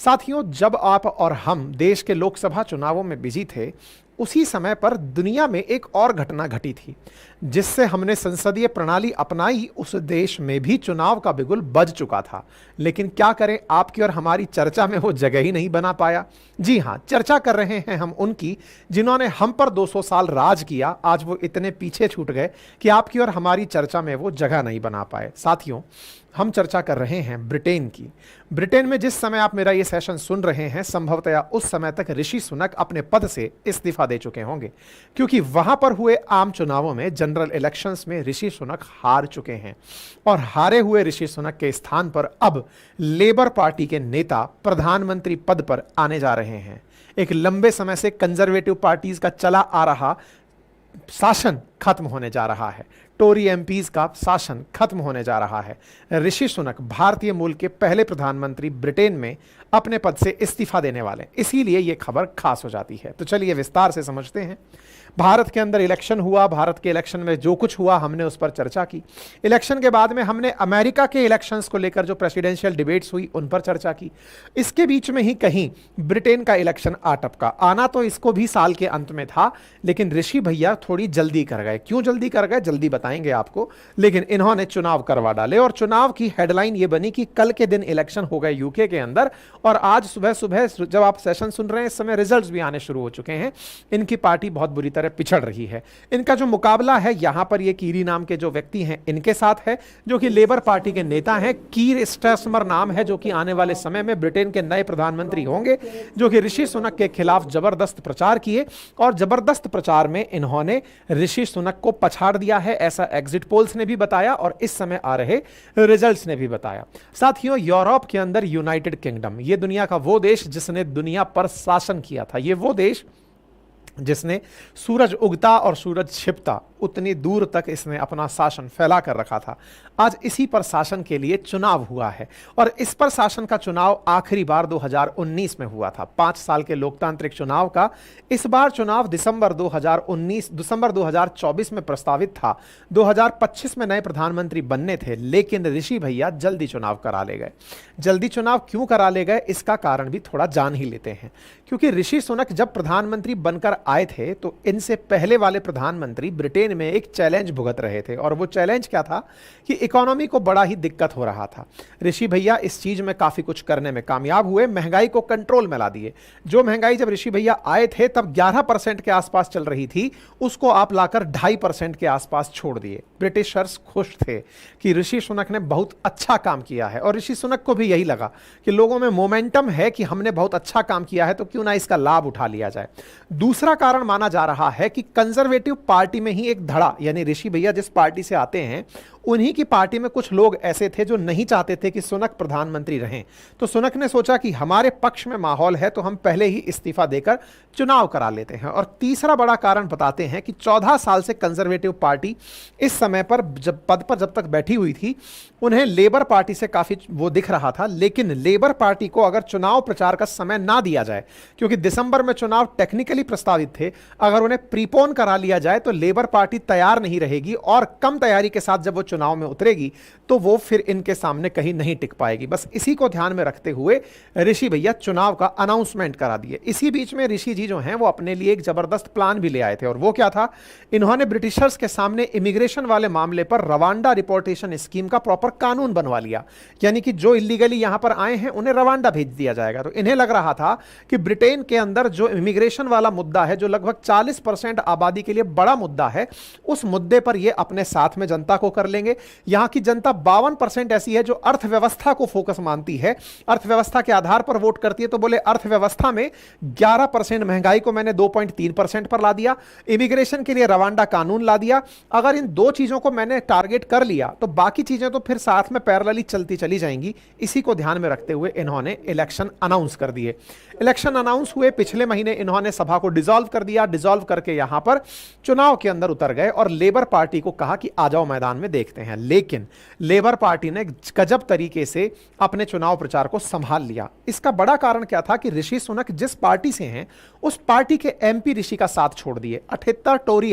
साथियों, जब आप और हम देश के लोकसभा चुनावों में बिजी थे, उसी समय पर दुनिया में एक और घटना घटी थी जिससे हमने संसदीय प्रणाली अपनाई। उस देश में भी चुनाव का बिगुल बज चुका था, लेकिन क्या करें, आपकी और हमारी चर्चा में वो जगह ही नहीं बना पाया। जी हां, चर्चा कर रहे हैं हम उनकी जिन्होंने हम पर 200 साल राज किया। आज वो इतने पीछे छूट गए कि आपकी और हमारी चर्चा में वो जगह नहीं बना पाए। साथियों, हम चर्चा कर रहे हैं ब्रिटेन की। ब्रिटेन में जिस समय आप मेरा ये सेशन सुन रहे हैं, संभवतया उस समय तक ऋषि सुनक अपने पद से इस्तीफा दे चुके होंगे, क्योंकि वहां पर हुए आम चुनावों में, जनरल इलेक्शंस में ऋषि सुनक हार चुके हैं। और हारे हुए ऋषि सुनक के स्थान पर अब लेबर पार्टी के नेता प्रधानमंत्री पद पर आने जा रहे हैं। एक लंबे समय से कंजर्वेटिव पार्टीज का चला आ रहा शासन खत्म होने जा रहा है। टोरी एमपीज का शासन खत्म होने जा रहा है। ऋषि सुनक भारतीय मूल के पहले प्रधानमंत्री ब्रिटेन में अपने पद से इस्तीफा देने वाले, इसीलिए यह खबर खास हो जाती है। तो चलिए विस्तार से समझते हैं। भारत के अंदर इलेक्शन हुआ, भारत के इलेक्शन में जो कुछ हुआ हमने उस पर चर्चा की। इलेक्शन के बाद में हमने अमेरिका के इलेक्शंस को लेकर जो प्रेसिडेंशियल डिबेट्स हुई उन पर चर्चा की। इसके बीच में ही कहीं ब्रिटेन का इलेक्शन आ टपका। आना तो इसको भी साल के अंत में था, लेकिन ऋषि भैया थोड़ी जल्दी कर गए। क्यों जल्दी कर गए, जल्दी बताएंगे आपको। लेकिन इन्होंने चुनाव करवा डाले और चुनाव की हेडलाइन ये बनी कि कल के दिन इलेक्शन हो गए यूके के अंदर, और आज सुबह सुबह जब आप सेशन सुन रहे हैं इस समय रिजल्ट्स भी आने शुरू हो चुके हैं। इनकी पार्टी बहुत बुरी तरह पिछड़ रही है। इनका जो मुकाबला है यहां पर ये कीरी नाम के जो व्यक्ति हैं इनके साथ है, जो कि लेबर पार्टी के नेता हैं। कीर स्टारमर नाम है, जो कि आने वाले समय में ब्रिटेन के नए प्रधानमंत्री होंगे, जो कि ऋषि सुनक के खिलाफ जबरदस्त प्रचार किए और जबरदस्त प्रचार में इन्होंने ऋषि सुनक को पछाड़ दिया है, ऐसा एग्जिट पोल्स ने भी बताया और इस समय आ रहे रिजल्ट्स ने भी बताया। साथियों, यूरोप के अंदर यूनाइटेड किंगडम, ये दुनिया का वो देश जिसने दुनिया पर शासन किया था, ये वो देश जिसने सूरज उगता और सूरज छिपता उतनी दूर तक इसने अपना शासन फैला कर रखा था। आज इसी पर शासन के लिए चुनाव हुआ है और इस पर शासन का चुनाव आखिरी बार 2019 में हुआ था। 5 साल के लोकतांत्रिक चुनाव का इस बार चुनाव दिसंबर 2024 में प्रस्तावित था। 2025 में नए प्रधानमंत्री बनने थे, लेकिन ऋषि भैया जल्दी चुनाव करा ले गए। जल्दी चुनाव क्यों करा ले गए, इसका कारण भी थोड़ा जान ही लेते हैं। क्योंकि ऋषि सुनक जब प्रधानमंत्री बनकर आए थे तो इनसे पहले वाले प्रधानमंत्री ब्रिटेन में एक चैलेंज भुगत रहे थे, और वो चैलेंज क्या था कि इकोनॉमी को बड़ा ही दिक्कत हो रहा था। ऋषि भैया इस चीज में काफी कुछ करने में कामयाब हुए, महंगाई को कंट्रोल में ला दिए। जो महंगाई जब ऋषि भैया आए थे तब 11% के आसपास चल रही थी, उसको आप लाकर 2.5% के आसपास छोड़ दिए। ब्रिटिशर्स खुश थे कि ऋषि सुनक ने बहुत अच्छा काम किया है, और ऋषि सुनक को भी यही लगा कि लोगों में मोमेंटम है कि हमने बहुत अच्छा काम किया है, तो क्यों ना इसका लाभ उठा लिया जाए। दूसरा कारण माना जा रहा है कि कंजर्वेटिव पार्टी में ही एक धड़ा, यानी ऋषि भैया जिस पार्टी से आते हैं उन्हीं की पार्टी में कुछ लोग ऐसे थे जो नहीं चाहते थे कि सुनक प्रधानमंत्री रहें। तो सुनक ने सोचा कि हमारे पक्ष में माहौल है तो हम पहले ही इस्तीफा देकर चुनाव करा लेते हैं। और तीसरा बड़ा कारण बताते हैं कि 14 साल से कंजर्वेटिव पार्टी इस समय पर पद पर जब तक बैठी हुई थी, उन्हें लेबर पार्टी से काफी वो दिख रहा था। लेकिन लेबर पार्टी को अगर चुनाव प्रचार का समय ना दिया जाए, क्योंकि दिसंबर में चुनाव टेक्निकली प्रस्तावित थे, अगर उन्हें प्रीपोन करा लिया जाए तो लेबर पार्टी तैयार नहीं रहेगी और कम तैयारी के साथ जब वो चुनाव में उतरेगी तो वो फिर इनके सामने कहीं नहीं टिक पाएगी। बस इसी को ध्यान में रखते हुए ऋषि भैया चुनाव का अनाउंसमेंट करा दिए। इसी बीच में ऋषि जी जो हैं वो अपने लिए एक जबरदस्त प्लान भी ले आए थे, और वो क्या था, इन्होंने ब्रिटिशर्स के सामने इमिग्रेशन वाले मामले पर रवांडा रिपोर्टेशन स्कीम का प्रॉपर कानून बनवा लिया। यानी कि जो इलीगली यहां पर आए हैं उन्हें रवांडा भेज दिया जाएगा। तो इन्हें लग रहा था कि ब्रिटेन के अंदर जो इमिग्रेशन वाला मुद्दा है, जो लगभग 40% आबादी के लिए बड़ा मुद्दा है, उस मुद्दे पर ये अपने साथ में जनता को कर लेंगे। यहां की जनता 52% ऐसी है जो अर्थव्यवस्था को फोकस मानती है, अर्थव्यवस्था के आधार पर वोट करती है। तो बोले अर्थव्यवस्था में 11% महंगाई को मैंने 2.3% पर ला दिया, इमिग्रेशन के लिए रवांडा कानून ला दिया। अगर इन दो चीजों को मैंने टारगेट कर लिया तो बाकी चीजें तो फिर साथ में पैरेलली चलती चली जाएंगी। इसी को ध्यान में रखते हुए इन्होंने इलेक्शन अनाउंस कर दिए। इलेक्शन अनाउंस हुए, पिछले महीने इन्होंने सभा को डिसॉल्व कर दिया। डिसॉल्व करके यहां पर चुनाव के अंदर उतर गए और लेबर पार्टी को कहा कि आ जाओ मैदान में, देखते हैं। लेकिन लेबर पार्टी ने गजब तरीके से अपने चुनाव प्रचार को संभाल लिया। इसका बड़ा कारण क्या था कि ऋषि सुनक जिस पार्टी से हैं उस पार्टी के एमपी ऋषि का साथ छोड़ दिए। 78 टोरी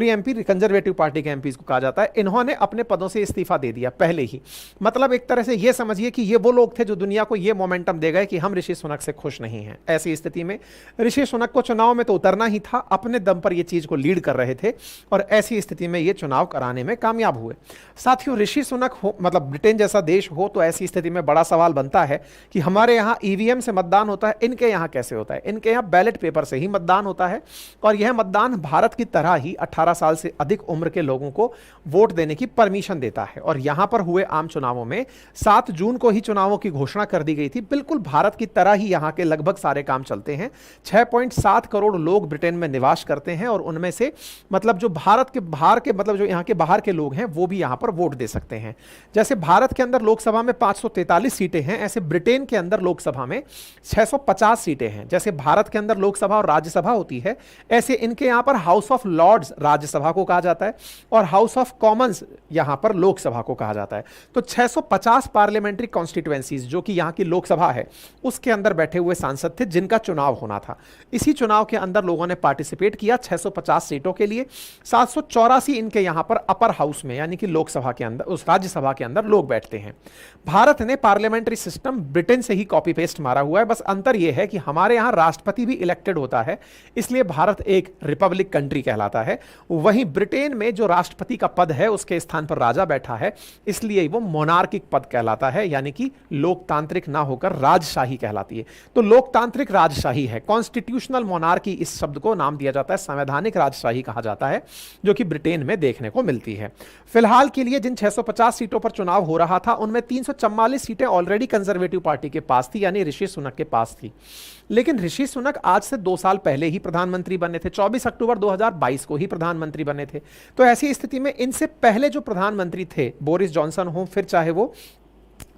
एमपी कंजर्वेटिव पार्टी के एमपी को कहा जाता है, इन्होंने अपने पदों से इस्तीफा दे दिया पहले ही। मतलब एक तरह से यह समझिए कि ये वो लोग थे जो दुनिया को यह मोमेंटम दे गए कि हम ऋषि सुनक से खुश नहीं हैं। ऐसी स्थिति में ऋषि सुनक को चुनाव में तो उतरना ही था, अपने दम पर यह चीज को लीड कर रहे थे और ऐसी स्थिति में यह चुनाव कराने में कामयाब हुए। साथियों, ऋषि सुनक हो मतलब ब्रिटेन जैसा देश हो तो ऐसी स्थिति में बड़ा सवाल बनता है कि हमारे यहां ईवीएम से मतदान होता है, इनके यहां कैसे होता है? इनके यहां बैलेट पेपर से ही मतदान होता है और यह मतदान भारत की तरह ही 18 साल से अधिक उम्र के लोगों को वोट देने की परमिशन देता है। और यहां पर हुए आम चुनावों में 7 जून को ही चुनावों की घोषणा कर दी गई थी। बिल्कुल भारत की तरह ही यहां के लगभग सारे काम चलते हैं। 6.7 करोड़ लोग ब्रिटेन में निवास करते हैं और उनमें से मतलब जो भारत के बाहर के मतलब जो यहां के बाहर के लोग हैं वो भी यहां पर वोट दे सकते हैं। जैसे भारत के अंदर लोकसभा में 543 सीटें हैं, ऐसे ब्रिटेन के अंदर लोकसभा में 650 सीटें हैं। जैसे भारत के अंदर लोकसभा और राज्यसभा होती है, ऐसे इनके यहां पर हाउस ऑफ लॉर्ड्स राज्यसभा को कहा जाता है और हाउस ऑफ कॉमन्स यहां पर लोकसभा को कहा जाता है। तो 650 पार्लियामेंट्री कॉन्स्टिट्यूएंसीज जो कि यहां की लोकसभा है उसके अंदर बैठे हुए सांसद थे जिनका चुनाव होना था। इसी चुनाव के अंदर लोगों ने पार्टिसिपेट किया 650 सीटों के लिए। 784 इनके यहां पर अपर हाउस में यानी कि लोकसभा के अंदर उस राज्यसभा के अंदर लोग बैठते हैं। भारत ने पार्लियामेंट्री सिस्टम ब्रिटेन से ही कॉपी पेस्ट मारा हुआ है, बस अंतर यह है कि हमारे यहां राष्ट्रपति भी इलेक्टेड होता है, इसलिए भारत एक रिपब्लिक कंट्री कहलाता है। वहीं ब्रिटेन में जो राष्ट्रपति का पद है उसके स्थान पर राजा बैठा है, इसलिए वो मोनार्किक पद कहलाता है, यानी कि लोकतांत्रिक ना होकर राजशाही कहलाती है। तो लोकतांत्रिक राजशाही है, कॉन्स्टिट्यूशनल मोनार्की इस शब्द को नाम दिया जाता है, संवैधानिक राजशाही कहा जाता है, जो कि ब्रिटेन में देखने को मिलती है। फिलहाल के लिए जिन 650 सीटों पर चुनाव हो रहा था उनमें 344 सीटें ऑलरेडी कंजर्वेटिव पार्टी के पास थी, यानी ऋषि सुनक के पास थी। लेकिन ऋषि सुनक आज से 2 साल पहले ही प्रधानमंत्री बने थे, 24 अक्टूबर 2022 को ही प्रधानमंत्री बने थे। तो ऐसी स्थिति में इनसे पहले जो प्रधानमंत्री थे, बोरिस जॉनसन हो फिर चाहे वो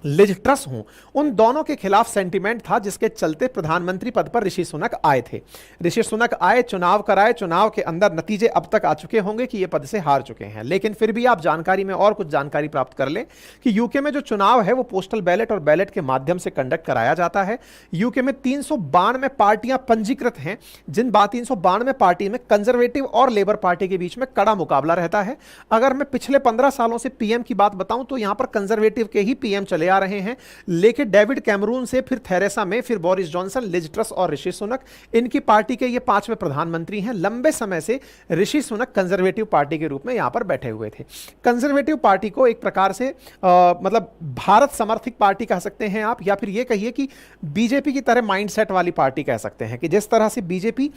लिज ट्रस हों, उन दोनों के खिलाफ सेंटीमेंट था जिसके चलते प्रधानमंत्री पद पर ऋषि सुनक आए थे। ऋषि सुनक आए, चुनाव कराए, चुनाव के अंदर नतीजे अब तक आ चुके होंगे कि ये पद से हार चुके हैं। लेकिन फिर भी आप जानकारी में और कुछ जानकारी प्राप्त कर लें कि यूके में जो चुनाव है वो पोस्टल बैलेट और बैलेट के माध्यम से कंडक्ट कराया जाता है। यूके में 392 पार्टियां पंजीकृत हैं, जिन 392 पार्टी में कंजर्वेटिव और लेबर पार्टी के बीच में कड़ा मुकाबला रहता है। अगर मैं पिछले 15 सालों से पीएम की बात बताऊं तो यहां पर कंजर्वेटिव के ही पीएम चले आ रहे हैं, लेकिन डेविड कैमरून से फिर थेरेसा मे, फिर बोरिस जॉनसन, लिज ट्रस और ऋषि सुनक, इनकी पार्टी के ये 5वें प्रधानमंत्री हैं। लंबे समय से ऋषि सुनक कंजर्वेटिव पार्टी के रूप में यहां पर बैठे हुए थे। कंजर्वेटिव पार्टी को एक प्रकार से मतलब भारत समर्थित पार्टी कह सकते हैं आप, या फिर ये कहिए कि बीजेपी की तरह माइंडसेट वाली पार्टी कह सकते हैं कि जिस तरह से बीजेपी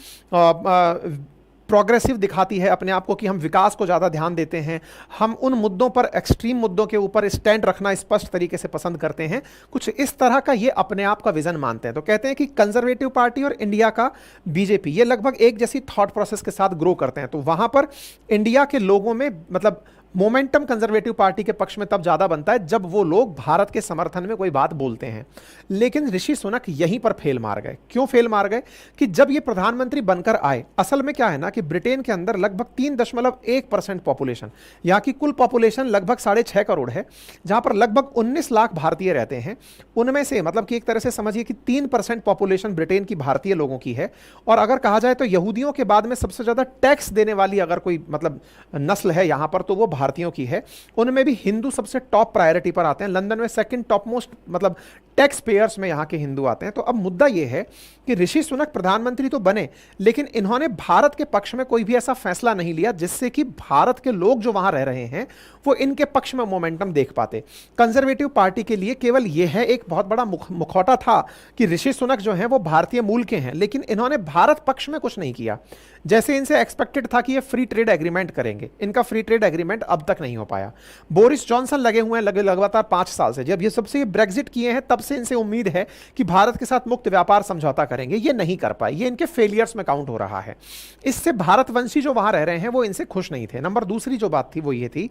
प्रोग्रेसिव दिखाती है अपने आप को कि हम विकास को ज़्यादा ध्यान देते हैं, हम उन मुद्दों पर, एक्सट्रीम मुद्दों के ऊपर स्टैंड रखना स्पष्ट तरीके से पसंद करते हैं, कुछ इस तरह का ये अपने आप का विजन मानते हैं। तो कहते हैं कि कंजर्वेटिव पार्टी और इंडिया का बीजेपी ये लगभग एक जैसी थॉट प्रोसेस के साथ ग्रो करते हैं। तो वहाँ पर इंडिया के लोगों में मतलब मोमेंटम कंजर्वेटिव पार्टी के पक्ष में तब ज्यादा बनता है जब वो लोग भारत के समर्थन में कोई बात बोलते हैं। लेकिन ऋषि सुनक यहीं पर फेल मार गए। क्यों फेल मार गए? कि जब ये प्रधानमंत्री बनकर आए, असल में क्या है ना कि ब्रिटेन के अंदर लगभग 3.1% पॉपुलेशन, यहाँ की कुल पॉपुलेशन लगभग 6.5 करोड़ है, जहां पर लगभग 19 लाख भारतीय रहते हैं। उनमें से मतलब कि एक तरह से समझिए कि 3% पॉपुलेशन ब्रिटेन की भारतीय लोगों की है। और अगर कहा जाए तो यहूदियों के बाद में सबसे ज्यादा टैक्स देने वाली अगर कोई मतलब नस्ल है यहां पर तो वो भारतीयों की है। उनमें भी हिंदू सबसे टॉप प्रायोरिटी पर आते हैं। लंदन में सेकंड टॉप मोस्ट मतलब टैक्स पेयर्स में यहां के हिंदू आते हैं। तो अब मुद्दा यह है कि ऋषि सुनक प्रधानमंत्री तो बने, लेकिन इन्होंने भारत के पक्ष में कोई भी ऐसा फैसला नहीं लिया जिससे कि भारत के लोग जो वहां रह रहे हैं वो इनके पक्ष में मोमेंटम देख पाते। कंजर्वेटिव पार्टी के लिए केवल यह है एक बहुत बड़ा मुखौटा था कि ऋषि सुनक जो हैं वो भारतीय मूल के हैं, लेकिन इन्होंने भारत पक्ष में कुछ नहीं किया। जैसे इनसे एक्सपेक्टेड था कि ये फ्री ट्रेड एग्रीमेंट करेंगे, इनका फ्री ट्रेड एग्रीमेंट अब तक नहीं हो पाया। बोरिस जॉनसन लगे हुए हैं लगातार 5 साल से, जब ये सबसे ब्रेक्जिट किए हैं तब से इनसे उम्मीद है कि भारत के साथ मुक्त व्यापार समझौता करेंगे, ये नहीं कर पाए। ये इनके फेलियर्स में काउंट हो रहा है। इससे भारतवंशी जो वहां रह रहे हैं वो इनसे खुश नहीं थे। नंबर दूसरी जो बात थी वो ये थी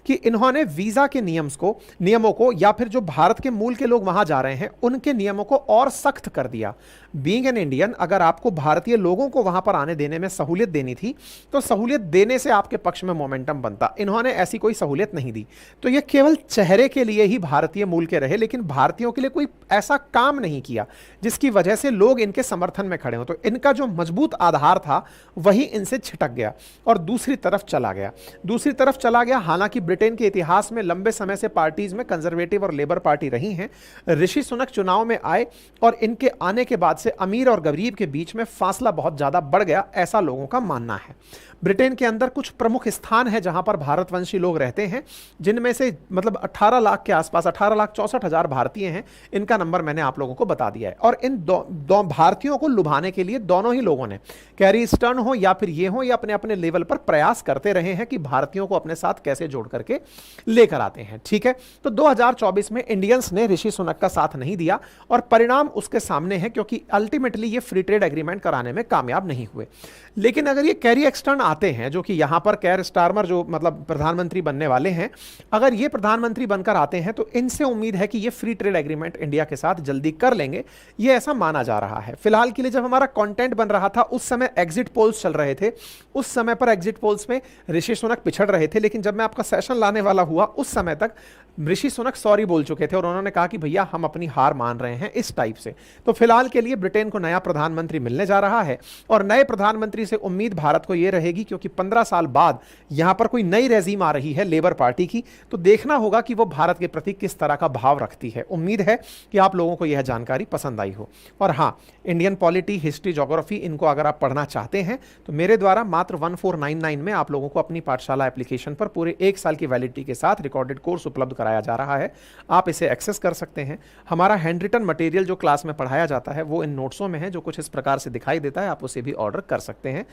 कि इन्होंने वीजा के नियमों को या फिर जो भारत के मूल के लोग वहां जा रहे हैं उनके नियमों को और सख्त कर दिया। बीइंग एन इंडियन, अगर आपको भारतीय लोगों को वहां पर आने देने में सहूलियत देनी थी तो सहूलियत देने से आपके पक्ष में मोमेंटम बनता। इन्होंने उन्होंने ऐसी कोई सहूलियत नहीं दी। तो ये केवल चेहरे के लिए ही भारतीय मूल के रहे, लेकिन भारतीयों के लिए कोई ऐसा काम नहीं किया जिसकी वजह से लोग इनके समर्थन में खड़े हों। तो इनका जो मजबूत आधार था वही इनसे छिटक गया और दूसरी तरफ चला गया। हालांकि ब्रिटेन के इतिहास में लंबे समय से पार्टीज में कंजर्वेटिव और लेबर पार्टी रही हैं। ऋषि सुनक चुनाव में आए और इनके आने के बाद से अमीर और गरीब के बीच में फासला बहुत ज्यादा बढ़ गया, ऐसा लोगों का मानना है। ब्रिटेन के अंदर कुछ प्रमुख स्थान है जहां पर भारतवंशी लोग रहते हैं, जिनमें से मतलब 18 लाख के आसपास 18,64,000 भारतीय हैं। इनका नंबर मैंने आप लोगों को बता दिया है। और इन दो भारतीयों को लुभाने के लिए दोनों ही लोगों ने, कैरी स्टर्न हो या फिर ये हो, या अपने अपने लेवल पर प्रयास करते रहे हैं कि भारतीयों को अपने साथ कैसे जोड़ करके लेकर आते हैं। ठीक है, तो 2024 में इंडियंस ने ऋषि सुनक का साथ नहीं दिया और परिणाम उसके सामने है, क्योंकि अल्टीमेटली ये फ्री ट्रेड एग्रीमेंट कराने में कामयाब नहीं हुए। लेकिन अगर ये कैरी एक्सटर्न आते हैं, जो कि यहां पर कैर स्टारमर जो मतलब प्रधानमंत्री बनने वाले हैं, अगर ये प्रधानमंत्री बनकर आते हैं तो इनसे उम्मीद है कि ये फ्री ट्रेड एग्रीमेंट इंडिया के साथ जल्दी कर लेंगे, ये ऐसा माना जा रहा है। फिलहाल के लिए जब हमारा कंटेंट बन रहा था उस समय एग्जिट पोल्स चल रहे थे, उस समय पर एग्जिट पोल्स में ऋषि सुनक पिछड़ रहे थे, लेकिन जब मैं आपका सेशन लाने वाला हुआ उस समय तक ऋषि सुनक सॉरी बोल चुके थे और उन्होंने कहा कि भैया हम अपनी हार मान रहे हैं, इस टाइप से। तो फिलहाल के लिए ब्रिटेन को नया प्रधानमंत्री मिलने जा रहा है और नए प्रधानमंत्री से उम्मीद भारत को यह रहेगी, क्योंकि 15 साल बाद यहां पर कोई नई रेजीम आ रही है लेबर पार्टी की, तो देखना होगा कि वो भारत के प्रति किस तरह का भाव रखती है। उम्मीद है कि आप लोगों को यह जानकारी पसंद आई हो। और हां, इंडियन पॉलिटी, हिस्ट्री, ज्योग्राफी, इनको अगर आप पढ़ना चाहते हैं तो मेरे द्वारा मात्र 1499 में आप लोगों को अपनी पाठशाला एप्लीकेशन पर पूरे 1 साल की वैलिडिटी के साथ रिकॉर्डेड कोर्स उपलब्ध कराया जा रहा है। आप इसे एक्सेस कर सकते हैं। हमारा हैंड रिटन मटेरियल जो क्लास में पढ़ाया जाता है वो इन नोट्सों में है, जो कुछ इस प्रकार से दिखाई देता है, आप उसे भी ऑर्डर कर सकते हैं।